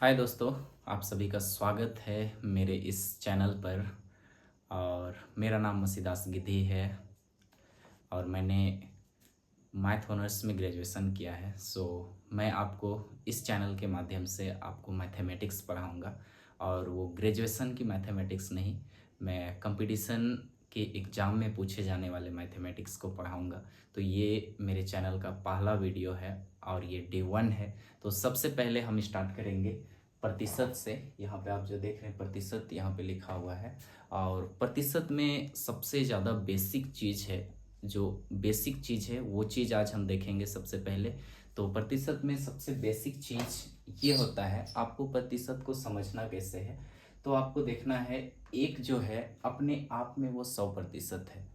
हाय दोस्तों, आप सभी का स्वागत है मेरे इस चैनल पर। और मेरा नाम मसीदास गिद्धि है और मैंने मैथ ऑनर्स में ग्रेजुएशन किया है। मैं आपको इस चैनल के माध्यम से आपको मैथमेटिक्स पढ़ाऊंगा। और वो ग्रेजुएशन की मैथमेटिक्स नहीं, मैं कंपटीशन के एग्ज़ाम में पूछे जाने वाले मैथमेटिक्स को पढ़ाऊंगा। तो ये मेरे चैनल का पहला वीडियो है और ये डे 1 है। तो सबसे पहले हम स्टार्ट करेंगे प्रतिशत से। यहाँ पे आप जो देख रहे हैं प्रतिशत यहाँ पे लिखा हुआ है। और प्रतिशत में सबसे ज़्यादा बेसिक चीज़ है, जो बेसिक चीज़ है वो चीज़ आज हम देखेंगे सबसे पहले। तो प्रतिशत में सबसे बेसिक चीज़ ये होता है, आपको प्रतिशत को समझना कैसे है। तो आपको देखना है, एक जो है अपने आप में वो 100% है।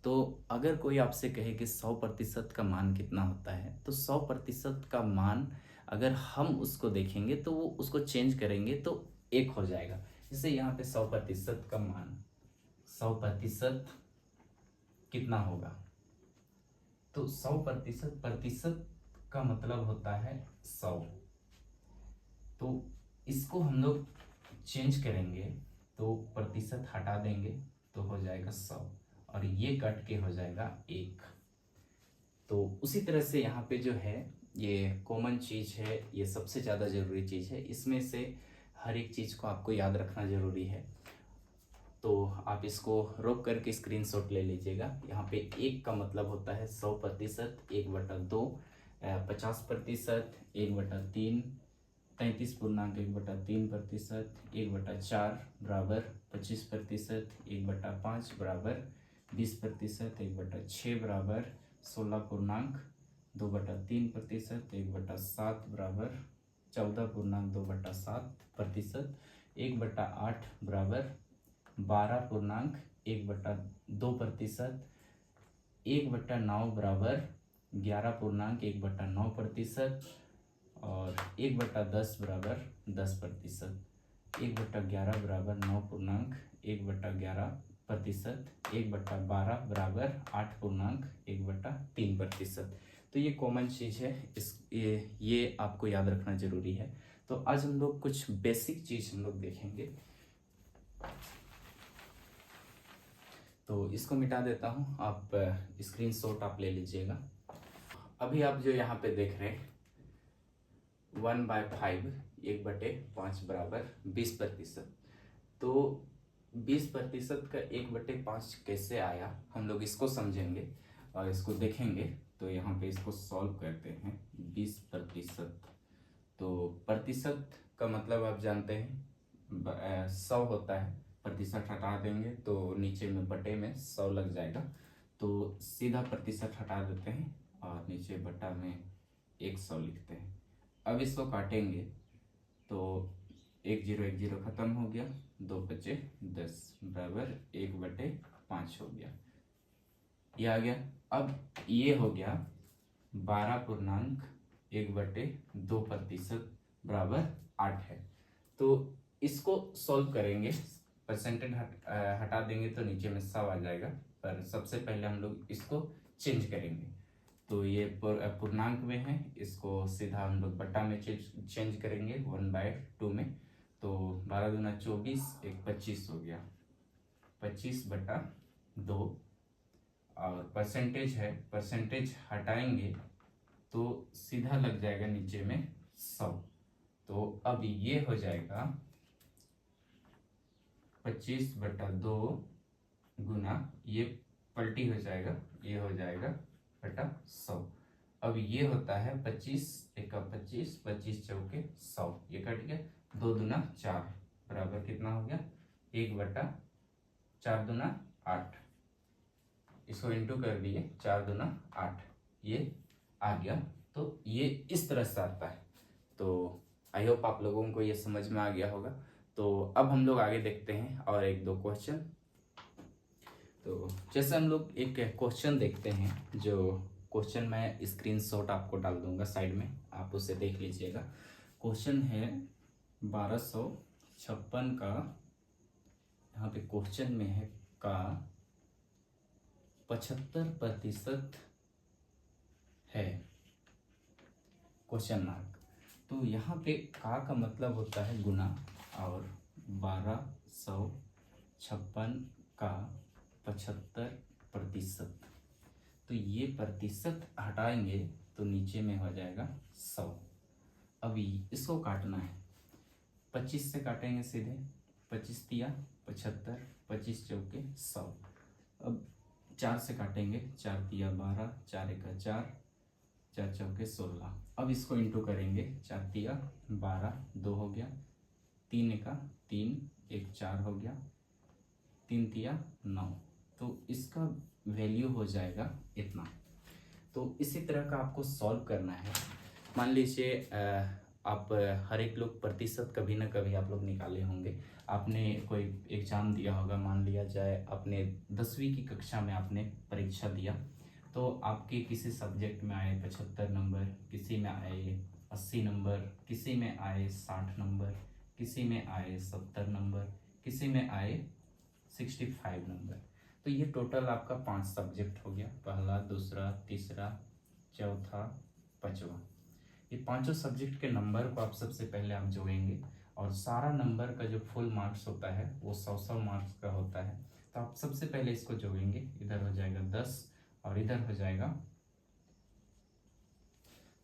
तो अगर कोई आपसे कहे कि 100% का मान कितना होता है, तो 100% का मान अगर हम उसको देखेंगे तो वो उसको चेंज करेंगे तो एक हो जाएगा। जैसे यहाँ पे 100% का मान, 100% कितना होगा? तो 100% प्रतिशत का मतलब होता है 100। तो इसको हम लोग चेंज करेंगे तो प्रतिशत हटा देंगे तो हो जाएगा 100 और ये कट के हो जाएगा 1। तो उसी तरह से यहाँ पे जो है ये कॉमन चीज़ है, ये सबसे ज़्यादा ज़रूरी चीज़ है। इसमें से हर एक चीज़ को आपको याद रखना ज़रूरी है। तो आप इसको रोक करके स्क्रीनशॉट ले लीजिएगा। यहाँ पे एक का मतलब होता है 100%, 1/2, 50%, 1/3, 33.1/3%, 1/4 बराबर 25%, 1/5 बराबर 20%, 1/6 बराबर 16.2/3%, 1/7 बराबर 14.2/7%, 1/8 बराबर 12.1/2%, 1/9 बराबर 11.1/9%, और 1/10 बराबर 10%, 1/11 बराबर 9.1/11%, 1/12 बराबर 8.1/3%। तो ये कॉमन चीज़ है, ये आपको याद रखना जरूरी है। तो आज हम लोग कुछ बेसिक चीज़ हम लोग देखेंगे। तो इसको मिटा देता हूँ, आप स्क्रीनशॉट आप ले लीजिएगा। अभी आप जो यहाँ पे देख रहे हैं 1/5, 1/5 बराबर 20%। तो 20% का 1/5 कैसे आया, हम लोग इसको समझेंगे और इसको देखेंगे। तो यहाँ पे इसको सॉल्व करते हैं। 20%, तो प्रतिशत का मतलब आप जानते हैं 100 होता है। प्रतिशत हटा देंगे तो नीचे में बटे में 100 लग जाएगा। तो सीधा प्रतिशत हटा देते हैं और नीचे बटा में 100 लिखते हैं। अब इसको काटेंगे तो 1 0 खत्म हो गया, 2 बचे 10 बराबर 1/5 हो गया, ये आ गया। अब ये हो गया 12.1/2% बराबर 8 है। तो इसको सॉल्व करेंगे, परसेंटेज हटा देंगे तो नीचे में 100 आ जाएगा। पर सबसे पहले हम लोग इसको चेंज करेंगे। तो ये पूर्णांक में है, इसको सीधा हम लोग बट्टा में चेंज करेंगे 1/2 में। तो 12 दूना 24, 1 25 हो गया, 25/2। और परसेंटेज है, परसेंटेज हटाएंगे तो सीधा लग जाएगा नीचे में 100। तो अब ये हो जाएगा 25/2 गुना, ये पलटी हो जाएगा, ये हो जाएगा बटा 100। अब ये होता है 25 एका 25, 25 चौके 100, ये कट गया। 2 दूना 4 बराबर कितना हो गया, 1/4 दूना 8। इसको इंटू कर दिए, 4 दूना 8, ये आ गया। तो ये इस तरह से आता है। तो आई होप आप लोगों को ये समझ में आ गया होगा। तो अब हम लोग आगे देखते हैं और 1 2 क्वेश्चन। तो जैसे हम लोग एक क्वेश्चन देखते हैं, जो क्वेश्चन मैं स्क्रीनशॉट आपको डाल दूंगा साइड में, आप उसे देख लीजिएगा। क्वेश्चन है 1256 का, यहाँ पे क्वेश्चन में है का 75% है, क्वेश्चन मार्क। तो यहाँ पे का मतलब होता है गुना, और 1256 का 75%। तो ये प्रतिशत हटाएंगे तो नीचे में हो जाएगा 100। अभी इसको काटना है, 25 से काटेंगे सीधे, 25 तिया 75, 25 चौके 100। अब 4 से काटेंगे, 4 तिया 12, 4 एका 4, 4 चौके 16। अब इसको इंटू करेंगे, 4 तिया 12, 2 हो गया, 3 एका 3, 1 4 हो गया, 3 तिया 9। तो इसका वैल्यू हो जाएगा इतना। तो इसी तरह का आपको सॉल्व करना है। मान लीजिए आप हर एक लोग प्रतिशत कभी ना कभी आप लोग निकाले होंगे। आपने कोई एग्ज़ाम दिया होगा, मान लिया जाए आपने 10वीं की कक्षा में आपने परीक्षा दिया, तो आपके किसी सब्जेक्ट में आए 75 नंबर, किसी में आए 80 नंबर, किसी में आए 60 नंबर, किसी में आए 70 नंबर, किसी में आए 65 नंबर। तो ये टोटल आपका 5 सब्जेक्ट हो गया, पहला, दूसरा, तीसरा, चौथा, पांचवा। ये पांचों सब्जेक्ट के नंबर को आप सबसे पहले आप जोड़ेंगे, और सारा नंबर का जो फुल मार्क्स होता है वो 100 मार्क्स का होता है। तो आप सबसे पहले इसको जोड़ेंगे, इधर हो जाएगा 10 और इधर हो जाएगा,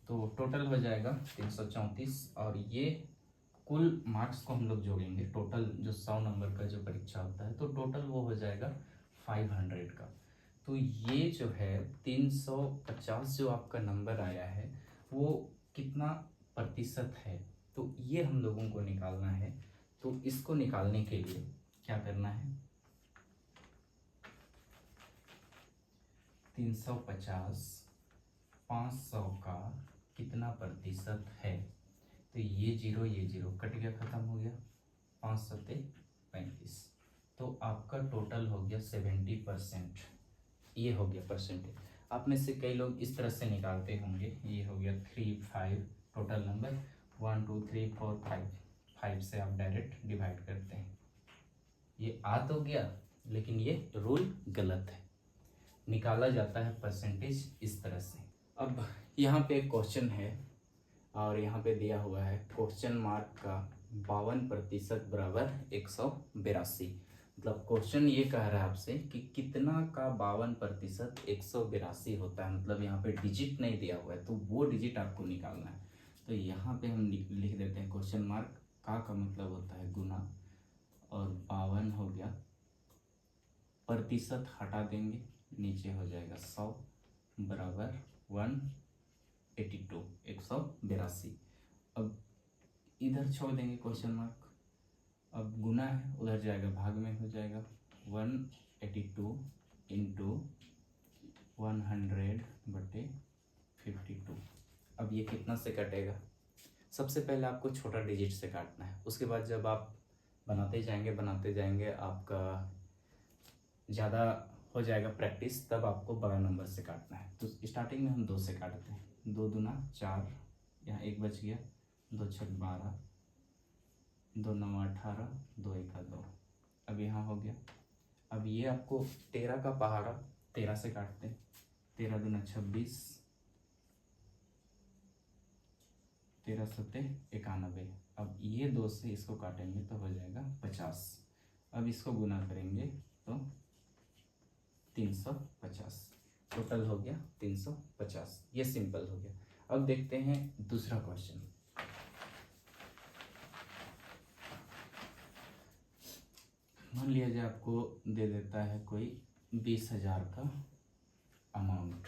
तो टोटल हो जाएगा 334। और ये कुल मार्क्स को हम लोग जोड़ेंगे, टोटल जो 100 नंबर का जो परीक्षा होता है, तो टोटल वो हो जाएगा 500 का। तो ये जो है 350 जो आपका नंबर आया है वो कितना प्रतिशत है, तो ये हम लोगों को निकालना है। तो इसको निकालने के लिए क्या करना है, 350 500 का कितना प्रतिशत है, तो ये जीरो कट गया, खत्म हो गया, 5 सत्ते 35। तो आपका टोटल हो गया 70%। ये हो गया परसेंटेज। आप में से कई लोग इस तरह से निकालते होंगे, ये हो गया 3 5, टोटल नंबर 1 2 3 4 5, 5 से आप डायरेक्ट डिवाइड करते हैं। ये आ तो गया, लेकिन ये रूल गलत है, निकाला जाता है परसेंटेज इस तरह से। अब यहाँ पे एक क्वेश्चन है, और यहाँ पे दिया हुआ है क्वेश्चन मार्क का 52% बराबर 182। मतलब क्वेश्चन ये कह रहा है आपसे कि कितना का 52% 182 होता है। मतलब यहाँ पे डिजिट नहीं दिया हुआ है, तो वो डिजिट आपको निकालना है। तो यहाँ पे हम लिख देते हैं क्वेश्चन मार्क, का मतलब होता है गुना, और 52 हो गया, प्रतिशत हटा देंगे, नीचे हो जाएगा 100 बराबर 182, 182। अब इधर छोड़ देंगे क्वेश्चन मार्क, अब गुना है उधर जाएगा भाग में, हो जाएगा 182 इंटू 100/52। अब ये कितना से कटेगा, सबसे पहले आपको छोटा डिजिट से काटना है, उसके बाद जब आप बनाते जाएंगे आपका ज़्यादा हो जाएगा प्रैक्टिस, तब आपको बड़ा नंबर से काटना है। तो स्टार्टिंग में हम 2 से काटते हैं, 2 दूना 4, यहाँ 1 बच गया, 2 छक 12, 2 9 18, 2 1 2। अब यहाँ हो गया। अब ये आपको 13 का पहाड़ा 13 से काटते हैं, 13 दूना 26, 13 सत्ते 91। अब ये 2 से इसको काटेंगे तो हो जाएगा 50। अब इसको गुना करेंगे तो 350, टोटल हो गया 350। ये सिंपल हो गया। अब देखते हैं दूसरा क्वेश्चन। मान लिया जाए आपको दे देता है कोई 20,000 का अमाउंट,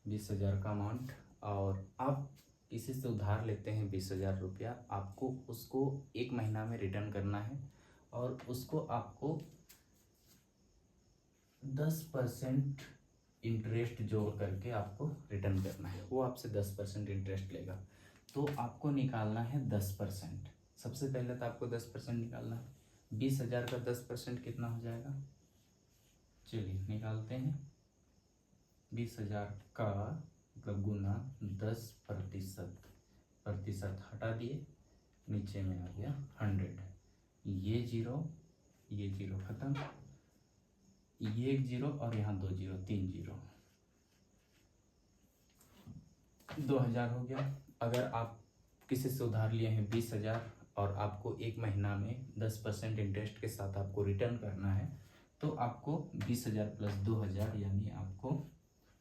20,000 का अमाउंट, और आप किसी से उधार लेते हैं 20,000 रुपया, आपको उसको 1 महीना में रिटर्न करना है, और उसको आपको 10% इंटरेस्ट जोड़ करके आपको रिटर्न करना है। वो आपसे 10% इंटरेस्ट लेगा, तो आपको निकालना है 10%। सबसे पहले तो आपको 10% निकालना है। 20,000 का 10% कितना हो जाएगा, चलिए निकालते हैं। 20,000 का मतलब गुना 10%, प्रतिशत हटा दिए, नीचे में आ गया 100। ये जीरो खत्म, ये 1 जीरो और यहाँ 2 जीरो, 3 जीरो, 2,000 हो गया। अगर आप किसी से उधार लिए हैं 20,000 और आपको एक महीना में 10% इंटरेस्ट के साथ आपको रिटर्न करना है, तो आपको 20,000 प्लस 2,000 यानी आपको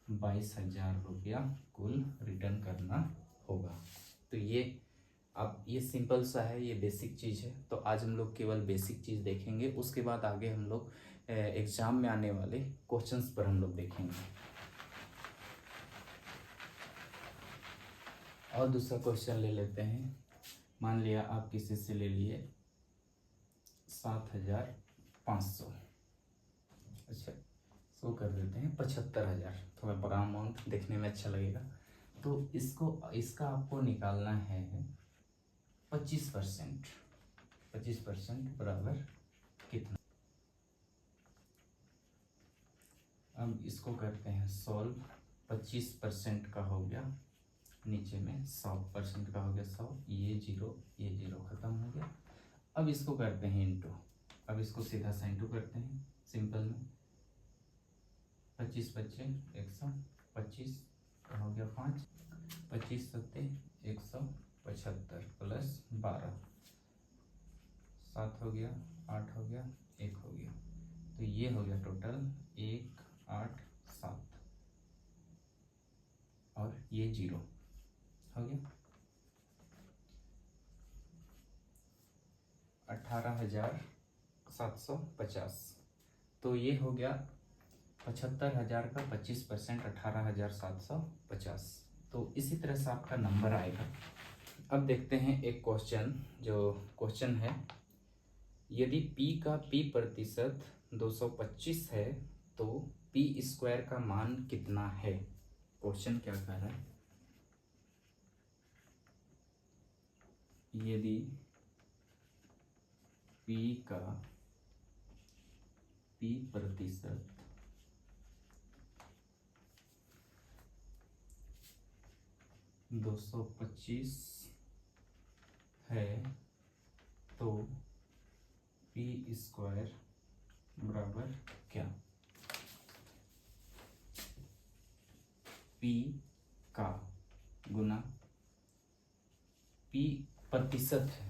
22,000 रुपया कुल रिटर्न करना होगा। तो ये अब ये सिंपल सा है, ये बेसिक चीज़ है। तो आज हम लोग केवल बेसिक चीज़ देखेंगे, उसके बाद आगे हम लोग एग्जाम में आने वाले क्वेश्चंस पर हम लोग देखेंगे। और दूसरा क्वेश्चन ले लेते हैं। मान लिया आप किसी से ले लिए 7,500, अच्छा इसको कर देते हैं 75,000, थोड़ा बड़ा अमाउंट देखने में अच्छा लगेगा। तो इसका आपको निकालना है 25%। 25% बराबर कितना? अब इसको करते हैं सॉल्व। 25% का हो गया, नीचे में 100% का हो गया 100, ये जीरो खत्म हो गया। अब इसको करते हैं इंटू। अब इसको सीधा सा इंटू करते हैं सिंपल में। 25 बच्चे 125 का हो गया 5, 25 सत्ते 175 प्लस 12, 7 हो गया, 8 हो गया, 1 हो गया। तो ये हो गया टोटल 1, 8, 7 और ये 0 हो गया। 18,750। तो ये हो गया 75,000 का 25%, 18,750। तो इसी तरह से आपका नंबर आएगा। अब देखते हैं एक क्वेश्चन, जो क्वेश्चन है, यदि p का p प्रतिशत 225 है तो p स्क्वायर का मान कितना है? क्वेश्चन क्या कह रहा है? यदि p का p प्रतिशत 225 है तो p स्क्वायर बराबर क्या? p का गुना p प्रतिशत है,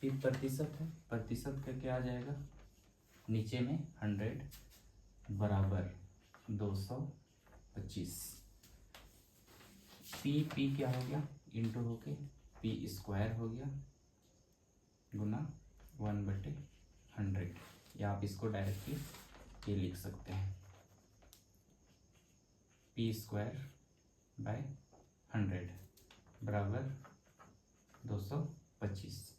p प्रतिशत है, प्रतिशत का क्या आ जाएगा? नीचे में 100 बराबर 225। p क्या हो गया? इंटू होके p स्क्वायर हो गया गुना 1/100, या आप इसको डायरेक्टली ये लिख सकते हैं p स्क्वायर बाय 100 बराबर 225।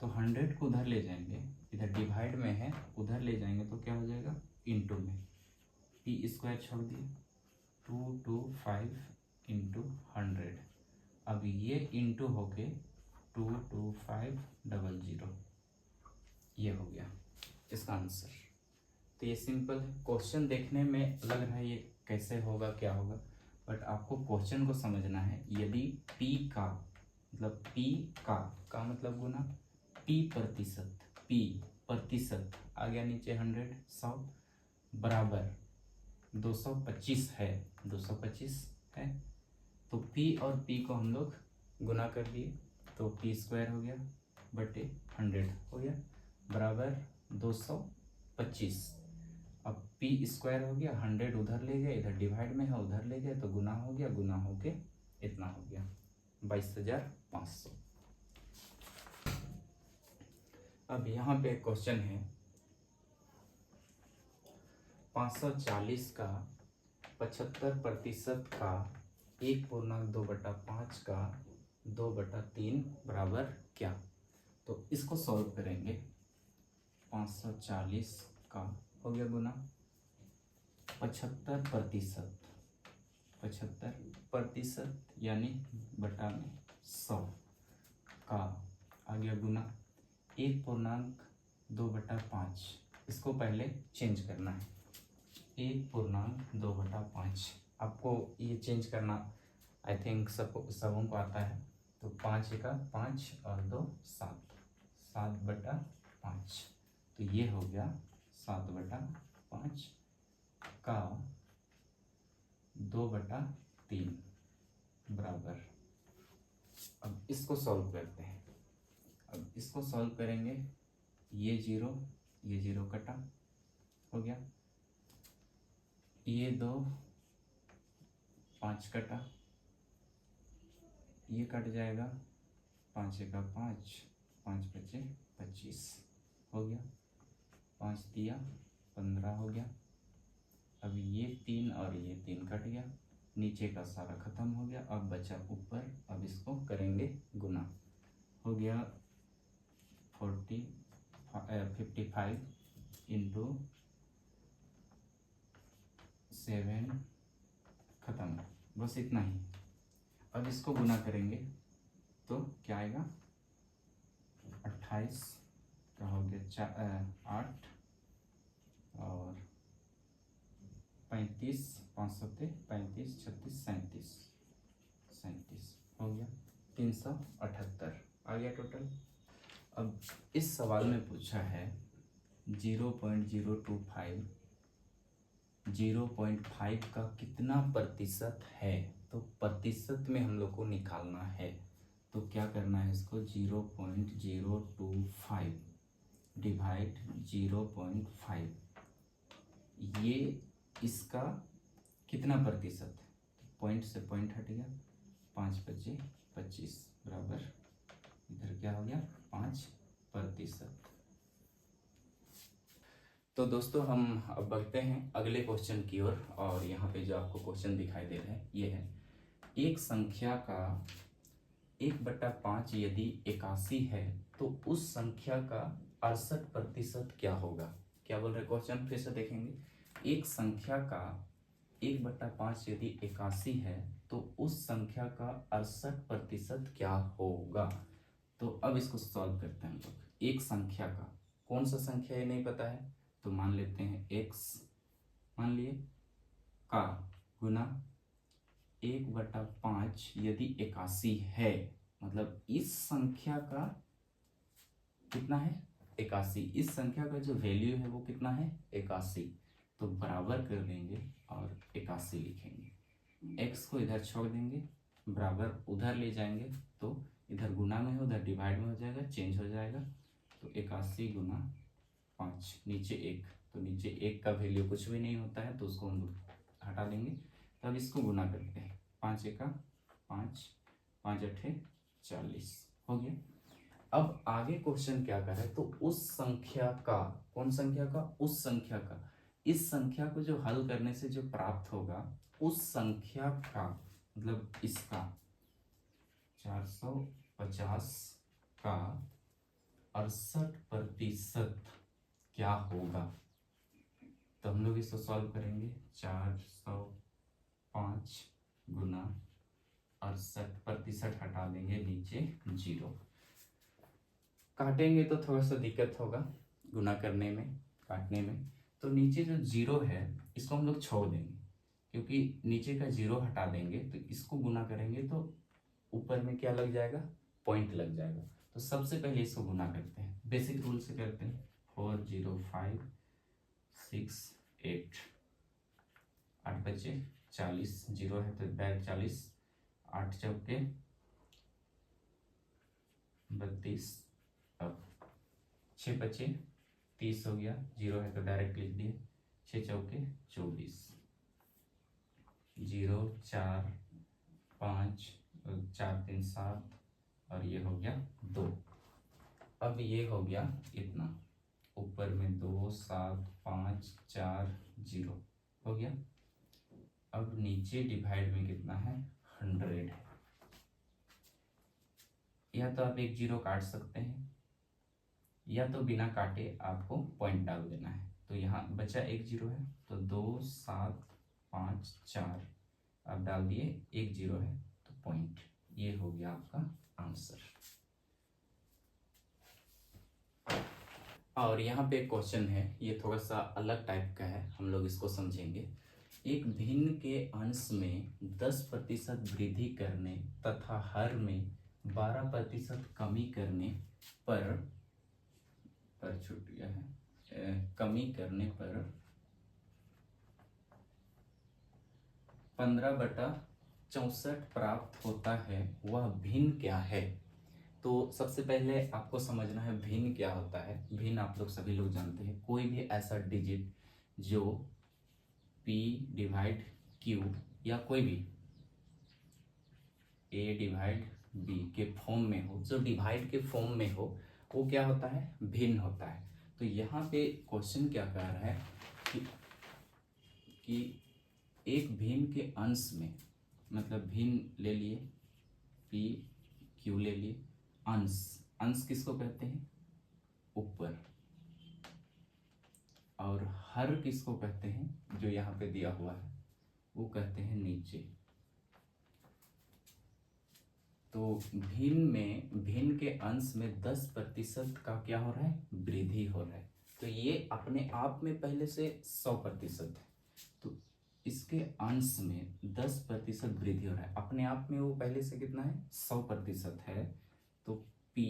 तो 100 को उधर ले जाएंगे, इधर डिवाइड में है, उधर ले जाएंगे तो क्या हो जाएगा? इंटू में p स्क्वायर छोड़ दिए 225 इंटू 100। अब ये इंटू होके 22500, ये हो गया इसका आंसर। तो ये सिंपल है। क्वेश्चन देखने में लग रहा है ये कैसे होगा, क्या होगा, बट आपको क्वेश्चन को समझना है। यदि p का मतलब p का मतलब गुना p प्रतिशत आ गया नीचे 100 बराबर 225 है, 225 है, तो p और p को हम लोग गुना कर दिए तो p स्क्वायर हो गया बटे 100 हो गया बराबर 225। अब p स्क्वायर हो गया, 100 उधर ले गए, इधर डिवाइड में है, उधर ले गए तो गुना हो गया, गुना होके इतना हो गया 22,500। अब यहाँ पे क्वेश्चन है 540 का 75% का 1/2/5 का 2/3 बराबर क्या? तो इसको सॉल्व करेंगे। 540 का हो गया गुना 75% यानी बटा में 100 का आ गया गुना 1/2/5। इसको पहले चेंज करना है, 1/2/5 आपको ये चेंज करना आई थिंक सबों को आता है। तो 5 का 5 और 2 7, 7/5। तो ये हो गया 7/5 का 2/3 बराबर अब इसको सॉल्व करते हैं। अब इसको सॉल्व करेंगे, ये जीरो कटा, हो गया, ये 2 5 कटा, ये कट जाएगा, 5 का 5, 5 बचे 25, हो गया, 5 दिया 15 हो गया। अब ये 3 और ये 3 कट गया, नीचे का सारा खत्म हो गया, अब बचा ऊपर। अब इसको करेंगे गुना, हो गया 55 इंटू 7, खत्म, बस इतना ही। अब इसको गुना करेंगे तो क्या आएगा, 28 का हो गया 8 और 35, 5 सत्ते 35, 36, 37 हो गया, 378 आ गया टोटल। अब इस सवाल में पूछा है 0.025, 0.5 का कितना प्रतिशत है, तो प्रतिशत में हम लोग को निकालना है। तो क्या करना है, इसको 0.025 डिवाइड 0.5, ये इसका कितना प्रतिशत, पॉइंट से पॉइंट हट गया, 5 बचे 25 बराबर, इधर क्या हो गया 5%। तो दोस्तों हम अब बढ़ते हैं अगले क्वेश्चन की ओर, और यहाँ पे जो आपको क्वेश्चन दिखाई दे रहा है ये है, एक संख्या का 1/5 यदि 81 है तो उस संख्या का 68% क्या होगा। क्या बोल रहे क्वेश्चन, फिर से देखेंगे। एक संख्या का 1/5 यदि 81 है तो उस संख्या का 68% क्या होगा। तो अब इसको सॉल्व करते हैं हम लोग। एक संख्या का, कौन सा संख्या है नहीं पता है, तो मान लेते हैं x, मान लिए, का गुना 1/5 यदि 81 है, मतलब इस संख्या का कितना है 81, इस संख्या का जो वैल्यू है वो कितना है 81, तो बराबर कर देंगे और 81 लिखेंगे। x को इधर छोड़ देंगे, बराबर उधर ले जाएंगे तो इधर गुना में है, उधर डिवाइड में हो जाएगा, चेंज हो जाएगा, तो 81 गुना 5, नीचे 1, तो नीचे 1 का वैल्यू कुछ भी नहीं होता है तो उसको हम हटा देंगे। तब इसको गुना करते हैं, 5 1 5, 5 8 40 हो गया। अब आगे क्वेश्चन क्या कर रहा है, तो उस संख्या का, कौन संख्या का, उस संख्या का, इस संख्या को जो हल करने से जो प्राप्त होगा उस संख्या का, मतलब इसका 450 का 68% क्या होगा। तो हम लोग इसको सॉल्व करेंगे, 405 गुना 68% हटा देंगे, नीचे 0, काटेंगे तो थोड़ा सा दिक्कत होगा गुना करने में, काटने में, तो नीचे जो 0 है इसको हम लोग छोड़ देंगे, क्योंकि नीचे का 0 हटा देंगे तो इसको गुना करेंगे तो ऊपर में क्या लग जाएगा, पॉइंट लग जाएगा। तो सबसे पहले इसको गुना करते हैं, बेसिक रूल से करते हैं, 4 0 5 6 8, 8 बचे 40, 0 है तो बैक 40, 8 चौके 32, अब 6 बचे 30 हो गया, 0 है तो डायरेक्ट लिख दिए, 6 चौके 24, 0 4 5 4 3 7 और ये हो गया 2। अब ये हो गया इतना, ऊपर में 2 7 5 4 0 हो गया। अब नीचे डिवाइड में कितना है 100 है, या तो आप एक 0 काट सकते हैं या तो बिना काटे आपको पॉइंट डाल देना है। तो यहाँ बचा एक 0 है तो 2 7 5 4 आप डाल दिए, एक 0 है तो पॉइंट, ये हो गया आपका आंसर। और यहाँ पे एक क्वेश्चन है, ये थोड़ा सा अलग टाइप का है, हम लोग इसको समझेंगे। एक भिन्न के अंश में 10% वृद्धि करने तथा हर में 12% कमी करने पर छूट गया है, कमी करने पर 15/10 64 प्राप्त होता है वह भिन्न क्या है। तो सबसे पहले आपको समझना है भिन्न क्या होता है। भिन्न आप लोग सभी लोग जानते हैं, कोई भी ऐसा डिजिट जो p डिवाइड q या कोई भी a डिवाइड b के फॉर्म में हो, जो डिवाइड के फॉर्म में हो, वो क्या होता है, भिन्न होता है। तो यहाँ पे क्वेश्चन क्या कह रहा है कि एक भिन्न के अंश में, मतलब भिन्न ले लिए p q ले लिए, अंश, अंश किसको कहते हैं, ऊपर, और हर किसको कहते हैं, जो यहाँ पे दिया हुआ है वो कहते हैं नीचे। तो भिन्न में, भिन्न के अंश में 10% का क्या हो रहा है, वृद्धि हो रहा है। तो ये अपने आप में पहले से 100% है, तो इसके अंश में 10% वृद्धि हो रहा है। अपने आप में वो पहले से कितना है, 100% है। तो p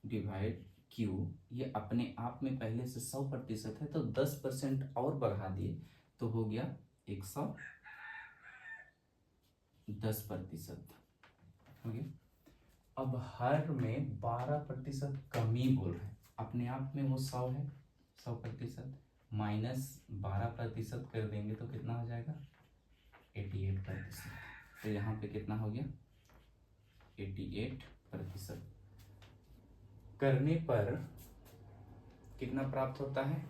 डिवाइड q ये अपने आप में पहले से 100% है, तो 10% और बढ़ा दिए तो हो गया 110% हो गया। अब हर में 12% कमी बोल रहे हैं, अपने आप में वो 100 है, 100% माइनस 12% कर देंगे तो कितना हो जाएगा, 88%। तो यहाँ पे कितना हो गया, 88% करने पर कितना प्राप्त होता है,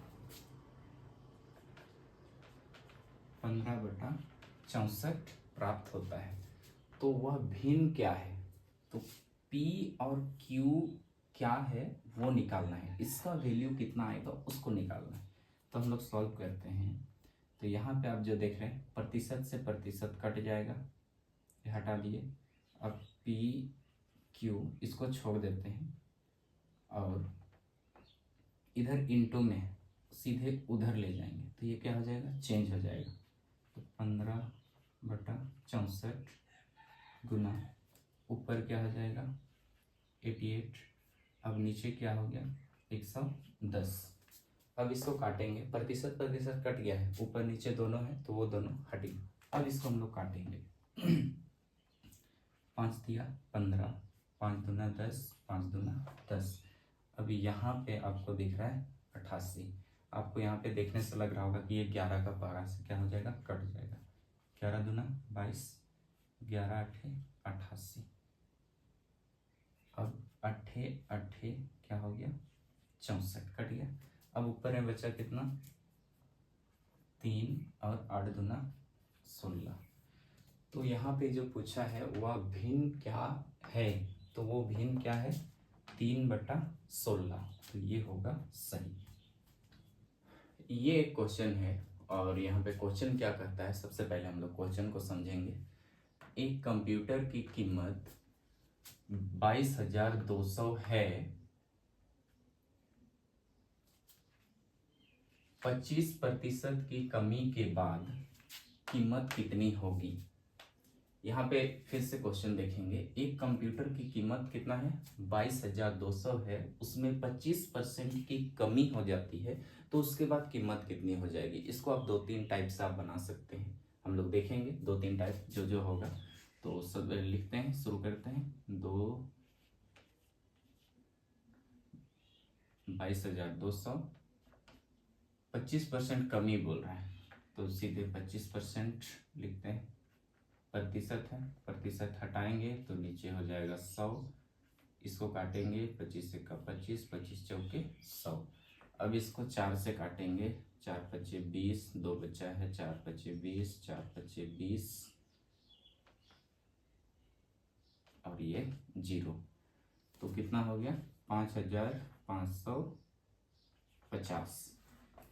15/64 प्राप्त होता है। तो वह भिन्न क्या है, तो p और q क्या है वो निकालना है, इसका वैल्यू कितना आएगा उसको निकालना है। तो हम लोग सॉल्व करते हैं। तो यहाँ पे आप जो देख रहे हैं प्रतिशत से प्रतिशत कट जाएगा, ये हटा दिए। अब p q इसको छोड़ देते हैं और इधर इंटू में सीधे उधर ले जाएंगे तो ये क्या हो जाएगा, चेंज हो जाएगा। तो 15/64 गुना ऊपर क्या हो जाएगा 88, अब नीचे क्या हो गया 110। अब इसको काटेंगे, प्रतिशत प्रतिशत कट गया है, ऊपर नीचे दोनों है तो वो दोनों हटेंगे। अब इसको हम लोग काटेंगे 5 दिया 15, 5 दूना 10, 5 दूना 10। अभी यहाँ पे आपको दिख रहा है 88, आपको यहाँ पे देखने से लग रहा होगा कि ये 11 का पारा से क्या हो जाएगा, कट जाएगा। 11 दूना 22, 11 8 88। अब 8 8 क्या हो गया 64, कट गया। अब ऊपर में बचा कितना 3 और 8 दूना 16। तो यहाँ पे जो पूछा है वह भिन्न क्या है, तो वो भिन्न क्या है 3/16। तो ये होगा सही। ये एक क्वेश्चन है और यहाँ पे क्वेश्चन क्या कहता है, सबसे पहले हम लोग क्वेश्चन को समझेंगे। एक कंप्यूटर की कीमत 22,200 है, 25% की कमी के बाद कीमत कितनी होगी। यहाँ पे फिर से क्वेश्चन देखेंगे। एक कंप्यूटर की कीमत कितना है 22,200 है, उसमें 25% की कमी हो जाती है, तो उसके बाद कीमत कितनी हो जाएगी। इसको आप 2-3 टाइप से आप बना सकते हैं, हम लोग देखेंगे 2-3 टाइप जो जो होगा। तो सब लिखते हैं, शुरू करते हैं। 22,200, 25% कमी बोल रहा है तो सीधे 25% लिखते हैं। प्रतिशत है, प्रतिशत हटाएंगे तो नीचे हो जाएगा 100, इसको काटेंगे 25 से का 25, 25 चौके 100। अब इसको 4 से काटेंगे, 4 पच्चे 20, 2 बचा है, 4 पच्चे 20, 4 पच्चे 20 और ये 0। तो कितना हो गया 5,550।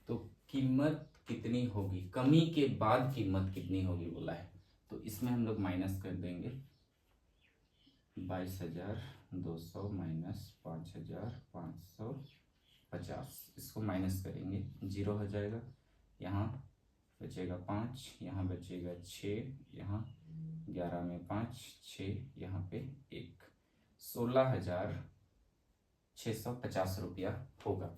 तो कीमत कितनी होगी, कमी के बाद कीमत कितनी होगी बोला है। तो इसमें हम लोग माइनस कर देंगे 22,200 माइनस 5,550, इसको माइनस करेंगे 0 हो जाएगा। यहाँ बचेगा 5, यहाँ बचेगा 6, यहाँ 11 में 5, 6, यहाँ पे 1, 16,650 रुपया होगा।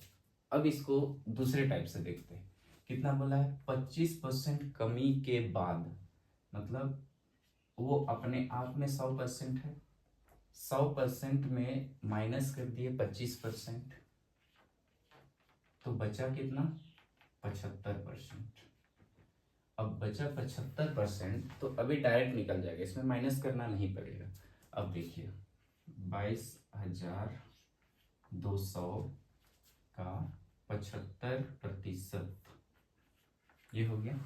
अब इसको दूसरे टाइप से देखते हैं। कितना बोला है 25% कमी के बाद, मतलब वो अपने आप में 100% है। 100% में माइनस कर दिए 25%, तो बचा कितना? 75%। अब बचा 75%, तो अभी डायरेक्ट निकल जाएगा, इसमें माइनस करना नहीं पड़ेगा। अब देखिए 22,200 का 75%, ये हो गया।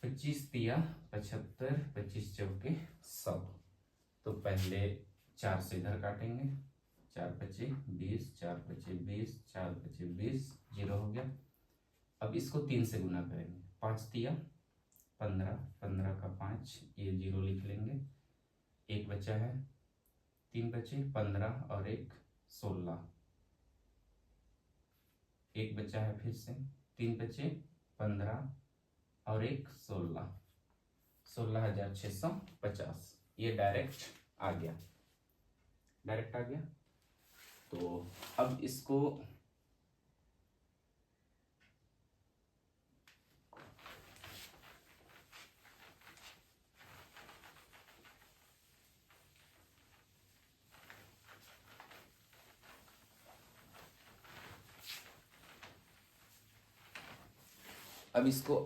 25 दिया 75, 25 चौके 100। तो पहले 4 से इधर काटेंगे, 4 पचे 20, 4 पचे 20, 4 पचे 20, 0 हो गया। अब इसको 3 से गुना करेंगे, 5 दिया 15, 15 का 5, ये 0 लिख लेंगे। एक बचा है, 3 बचे 15 और एक 16, एक बचा है फिर से, 3 बचे 15 और एक 16, 16,650। ये डायरेक्ट आ गया, डायरेक्ट आ गया। तो अब इसको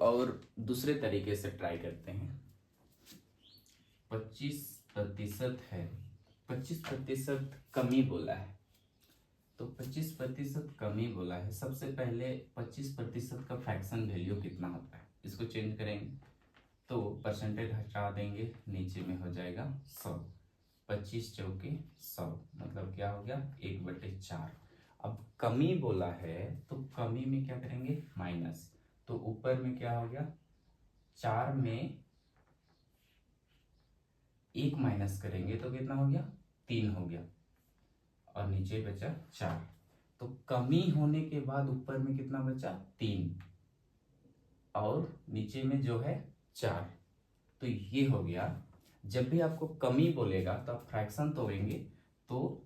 और दूसरे तरीके से ट्राई करते हैं। 25% है, 25% कमी बोला है, तो 25% कमी बोला है। सबसे पहले 25% का फ्रैक्शन वैल्यू कितना होता है, इसको चेंज करेंगे, तो परसेंटेज हटा देंगे, नीचे में हो जाएगा 100। 25 चौके 100, मतलब क्या हो गया? 1/4। अब कमी बोला है, तो कमी में क्या करेंगे? माइनस। तो ऊपर में क्या हो गया? 4 में 1 माइनस करेंगे तो कितना हो गया? 3 हो गया, और नीचे बचा 4। तो कमी होने के बाद ऊपर में कितना बचा? 3, और नीचे में जो है 4। तो ये हो गया। जब भी आपको कमी बोलेगा तो आप फ्रैक्शन तोड़ेंगे, तो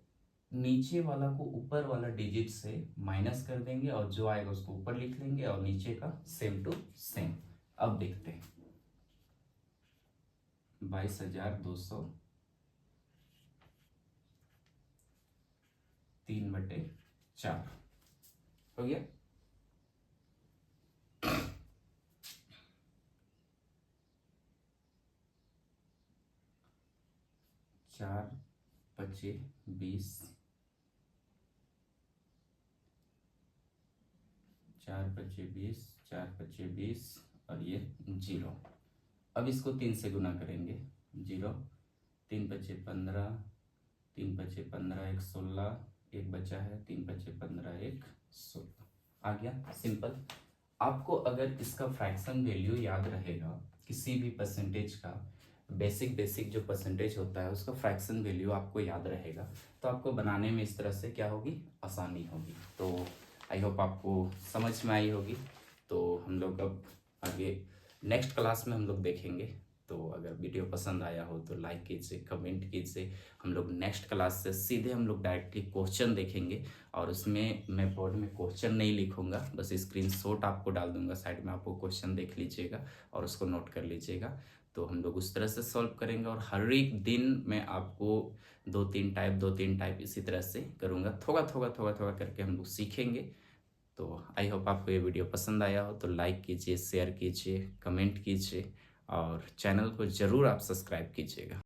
नीचे वाला को ऊपर वाला डिजिट से माइनस कर देंगे, और जो आएगा उसको ऊपर लिख लेंगे, और नीचे का सेम टू सेम। अब देखते हैं, 22,200 3/4 हो गया। 4 पचे 20, 4 पचे 20, 4 पचे 20, और ये 0। अब इसको 3 से गुना करेंगे, 0, 3 पचे 15, 3 पचे 15, एक 16, एक बचा है, 3 पचे 15, एक 16। आ गया, सिंपल। आपको अगर इसका फ्रैक्शन वैल्यू याद रहेगा, किसी भी परसेंटेज का बेसिक जो परसेंटेज होता है उसका फ्रैक्शन वैल्यू आपको याद रहेगा, तो आपको बनाने में इस तरह से क्या होगी? आसानी होगी। तो आई होप आपको समझ में आई होगी। तो हम लोग अब आगे नेक्स्ट क्लास में हम लोग देखेंगे। तो अगर वीडियो पसंद आया हो तो लाइक कीजिए, कमेंट कीजिए। हम लोग नेक्स्ट क्लास से सीधे हम लोग डायरेक्टली क्वेश्चन देखेंगे, और उसमें मैं बोर्ड में क्वेश्चन नहीं लिखूंगा, बस स्क्रीनशॉट आपको डाल दूंगा साइड में, आपको क्वेश्चन देख लीजिएगा और उसको नोट कर लीजिएगा। तो हम लोग उस तरह से सॉल्व करेंगे, और हर एक दिन मैं आपको 2-3 टाइप इसी तरह से करूँगा। थोड़ा थोड़ा करके हम लोग सीखेंगे। तो आई होप आपको ये वीडियो पसंद आया हो, तो लाइक कीजिए, शेयर कीजिए, कमेंट कीजिए, और चैनल को ज़रूर आप सब्सक्राइब कीजिएगा।